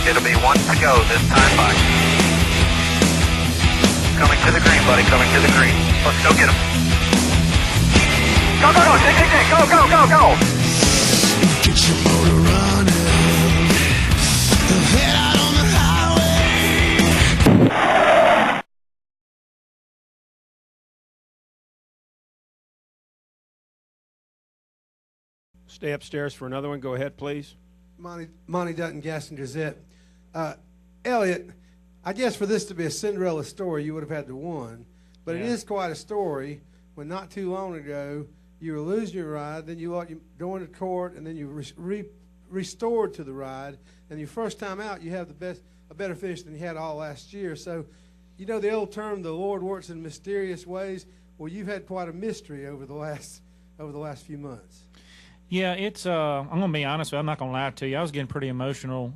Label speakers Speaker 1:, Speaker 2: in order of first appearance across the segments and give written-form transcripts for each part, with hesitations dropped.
Speaker 1: It'll be one to go this time by. Coming to the green, buddy, coming to the green. Let's go get him. Go, go, go, go, go, go, go.
Speaker 2: Get your motor running. Head out on the highway.
Speaker 3: Stay upstairs for another one. Go ahead, please.
Speaker 4: Monty Dutton, Gaston Gazette. Elliott, I guess for this to be a Cinderella story, you would have had to won. But it is quite a story when not too long ago you were losing your ride, then you go into court, and then you restored to the ride. And your first time out, you have a better finish than you had all last year. So, you know the old term, the Lord works in mysterious ways. Well, you've had quite a mystery over the last few months.
Speaker 5: Yeah, it's. I'm going to be honest with you. I'm not going to lie to you. I was getting pretty emotional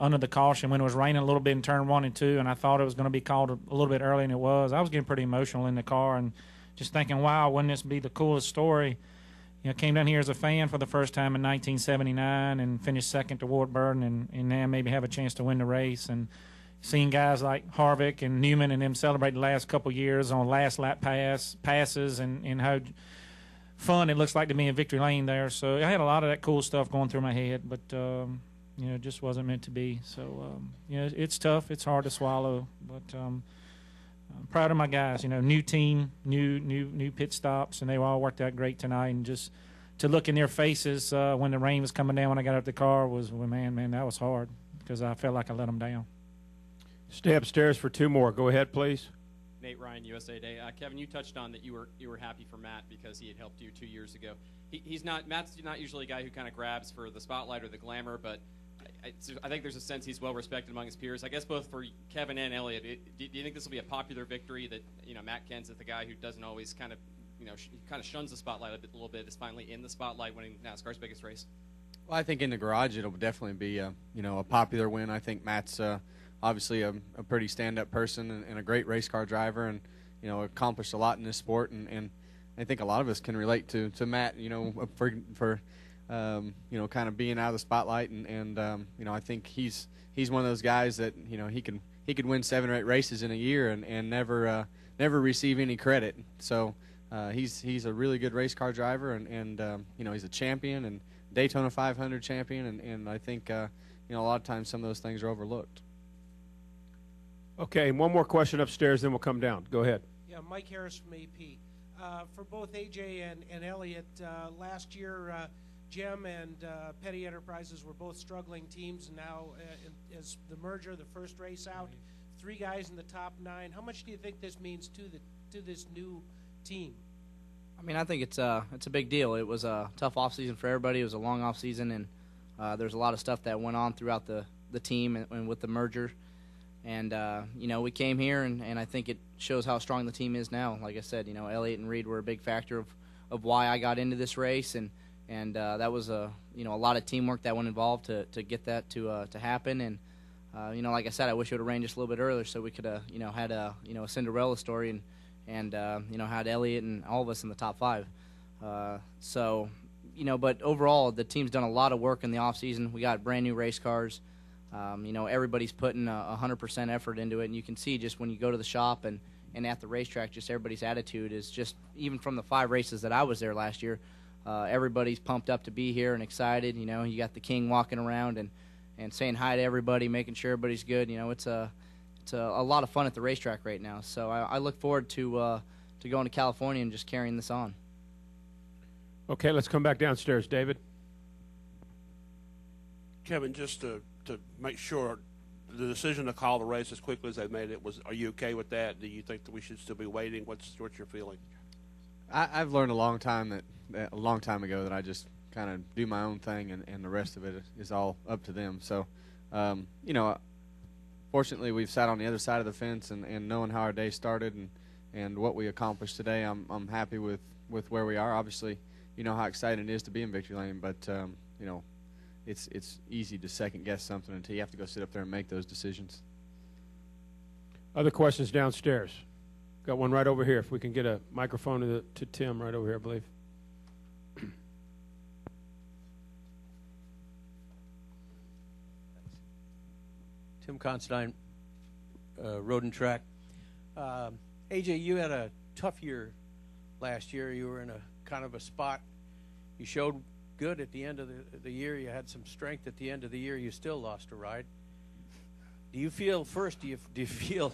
Speaker 5: under the caution when it was raining a little bit in turn 1 and 2, and I thought it was going to be called a little bit early, and it was. I was getting pretty emotional in the car and just thinking, wow, wouldn't this be the coolest story? You know, came down here as a fan for the first time in 1979 and finished second to Ward Burton, and now maybe have a chance to win the race. And seeing guys like Harvick and Newman and them celebrate the last couple of years on last lap passes and how fun it looks like to be in victory lane there. So I had a lot of that cool stuff going through my head, but you know, it just wasn't meant to be. So you know, it's tough, it's hard to swallow, but I'm proud of my guys. You know, new team, new pit stops, and they all worked out great tonight. And just to look in their faces when the rain was coming down when I got out the car was, well, man, that was hard because I felt like I let them down.
Speaker 3: Stay upstairs for 2 more. Go ahead, please.
Speaker 6: Nate Ryan, USA Today. Kevin, you touched on that you were happy for Matt because he had helped you 2 years ago. Matt's not usually a guy who kind of grabs for the spotlight or the glamour, but I think there's a sense he's well respected among his peers. I guess both for Kevin and Elliott, do you think this will be a popular victory that, you know, Matt Kenseth, the guy who doesn't always kind of, you know, kind of shuns the spotlight a little bit, is finally in the spotlight winning NASCAR's biggest race?
Speaker 7: Well, I think in the garage it'll definitely be a popular win. I think Matt's obviously a pretty stand-up person and a great race car driver, and you know, accomplished a lot in this sport, and I think a lot of us can relate to Matt, you know, for you know, kind of being out of the spotlight, and you know, I think he's one of those guys that, you know, he could win 7 or 8 races in a year and never receive any credit. So he's a really good race car driver, and you know, he's a champion and Daytona 500 champion, and I think you know, a lot of times some of those things are overlooked.
Speaker 3: Okay, one more question upstairs, then we'll come down. Go ahead.
Speaker 8: Yeah, Mike Harris from AP. For both AJ and Elliott, last year Gem and Petty Enterprises were both struggling teams, and now as the merger, the first race out, 3 guys in the top 9. How much do you think this means to this new team?
Speaker 9: I mean, I think it's a big deal. It was a tough offseason for everybody. It was a long offseason, and there's a lot of stuff that went on throughout the team and with the merger. And, you know, we came here, and I think it shows how strong the team is now. Like I said, you know, Elliott and Reed were a big factor of why I got into this race, and that was a lot of teamwork that went involved to get that to happen. And, you know, like I said, I wish it would have rained just a little bit earlier so we could have, you know, had a Cinderella story and you know, had Elliott and all of us in the top 5. So, you know, but overall, the team's done a lot of work in the offseason. We got brand new race cars. You know, everybody's putting 100% effort into it, and you can see just when you go to the shop and at the racetrack, just everybody's attitude is just, even from the 5 races that I was there last year, everybody's pumped up to be here and excited. You know, you got the king walking around and saying hi to everybody, making sure everybody's good. You know, it's a lot of fun at the racetrack right now. So I look forward to going to California and just carrying this on.
Speaker 3: Okay, let's come back downstairs. David?
Speaker 10: Kevin, just to make sure, the decision to call the race as quickly as they made it, are you okay with that? Do you think that we should still be waiting? What's your feeling?
Speaker 7: I've learned a long time ago that I just kind of do my own thing, and the rest of it is all up to them. So, you know, fortunately we've sat on the other side of the fence, and knowing how our day started and what we accomplished today, I'm happy with where we are. Obviously, you know how exciting it is to be in victory lane, but you know, it's easy to second guess something until you have to go sit up there and make those decisions.
Speaker 3: Other questions downstairs? Got one right over here. If we can get a microphone to Tim right over here, I believe.
Speaker 11: Tim Constein, Road and Track. AJ, you had a tough year last year. You were in a kind of a spot. You showed good at the end of the year. You had some strength at the end of the year. You still lost a ride. Do you feel, first, do you feel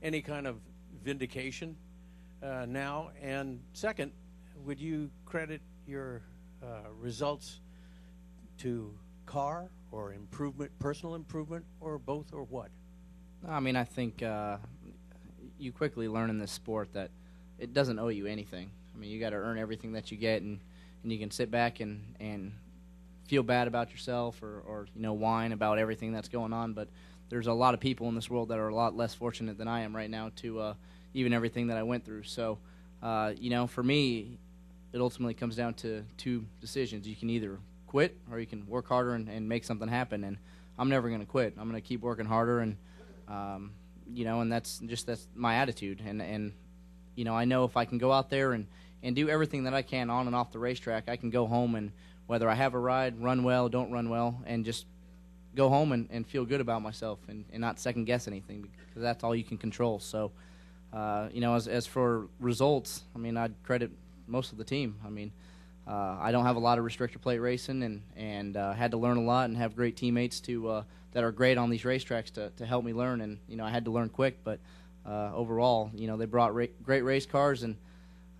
Speaker 11: any kind of vindication now? And second, would you credit your results to car or improvement, personal improvement, or both, or what?
Speaker 9: I mean, I think you quickly learn in this sport that it doesn't owe you anything. I mean, you got to earn everything that you get, and you can sit back and feel bad about yourself or whine about everything that's going on. But there's a lot of people in this world that are a lot less fortunate than I am right now to even everything that I went through. So, for me, it ultimately comes down to two decisions. You can either quit or you can work harder and make something happen. And I'm never going to quit. I'm going to keep working harder, and and that's my attitude. And I know if I can go out there and do everything that I can on and off the racetrack, I can go home, and whether I have a ride, run well, don't run well, and just go home and feel good about myself and not second guess anything, because that's all you can control. So, as for results, I mean, I'd credit most of the team. I mean, I don't have a lot of restrictor plate racing, and had to learn a lot and have great teammates that are great on these racetracks to help me learn. And I had to learn quick, but overall, they brought great race cars, and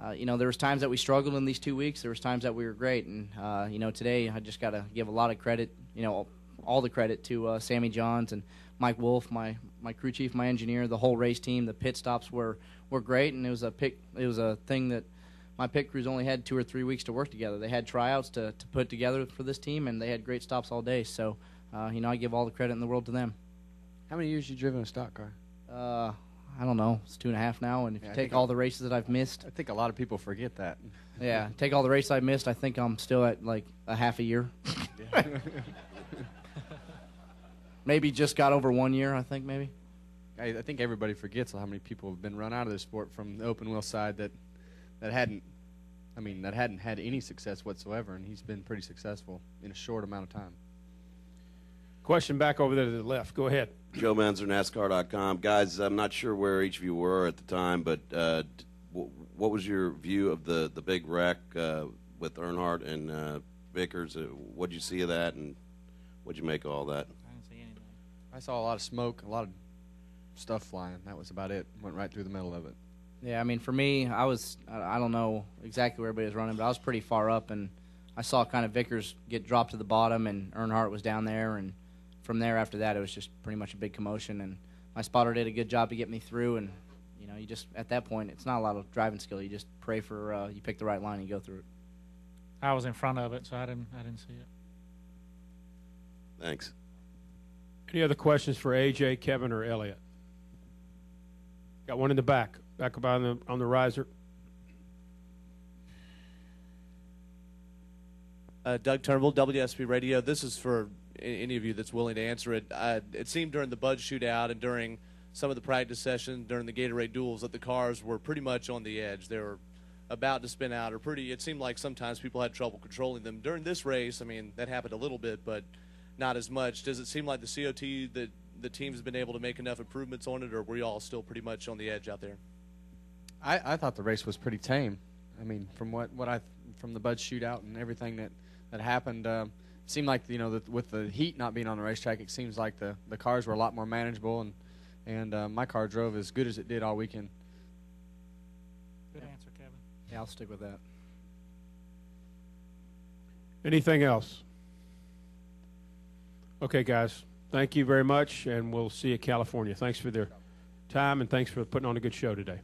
Speaker 9: there was times that we struggled in these 2 weeks. There was times that we were great, and today I just got to give a lot of credit, all the credit to Sammy Johns and Mike Wolf, my crew chief, my engineer, the whole race team. The pit stops were great, and it was a thing that my pit crews only had 2 or 3 weeks to work together. They had tryouts to put together for this team, and they had great stops all day. So, I give all the credit in the world to them.
Speaker 7: How many years you driven a stock car?
Speaker 9: I don't know. It's 2.5 now, and if you take all the races that I've missed,
Speaker 7: I think a lot of people forget that.
Speaker 9: Yeah, take all the races I've missed, I think I'm still at like a half a year. Maybe just got over 1 year, I think, maybe.
Speaker 7: I think everybody forgets how many people have been run out of this sport from the open wheel side that hadn't had any success whatsoever, and he's been pretty successful in a short amount of time.
Speaker 3: Question back over there to the left. Go ahead.
Speaker 12: Joe Manzer, NASCAR.com. Guys, I'm not sure where each of you were at the time, but what was your view of the big wreck with Earnhardt and Vickers? What did you see of that, and what did you make of all that?
Speaker 5: I didn't see anything.
Speaker 7: I saw a lot of smoke, a lot of stuff flying. That was about it. Went right through the middle of it.
Speaker 9: Yeah, I mean, for me, I don't know exactly where everybody was running, but I was pretty far up, and I saw kind of Vickers get dropped to the bottom, and Earnhardt was down there, and from there after that, it was just pretty much a big commotion, and my spotter did a good job to get me through, and you just, at that point, it's not a lot of driving skill. You just pray for you pick the right line and you go through it.
Speaker 5: I was in front of it, so I didn't see it.
Speaker 12: Thanks.
Speaker 3: Any other questions for AJ, Kevin, or Elliott? Got one in the back up on the riser.
Speaker 13: Doug Turnbull, WSB Radio. This is for any of you that's willing to answer it. It seemed during the Bud shootout and during some of the practice sessions, during the Gatorade duels, that the cars were pretty much on the edge. They were about to spin out, or it seemed like sometimes people had trouble controlling them. During this race, I mean, that happened a little bit, but not as much. Does it seem like the COT, that the team's been able to make enough improvements on it, or were you all still pretty much on the edge out there?
Speaker 7: I thought the race was pretty tame. I mean, from from the Bud shootout and everything that happened, it seemed like with the heat not being on the racetrack, it seems like the cars were a lot more manageable, and my car drove as good as it did all weekend.
Speaker 5: Good answer, Kevin.
Speaker 9: Yeah, I'll stick with that.
Speaker 3: Anything else? Okay, guys. Thank you very much, and we'll see you in California. Thanks for their time, and thanks for putting on a good show today.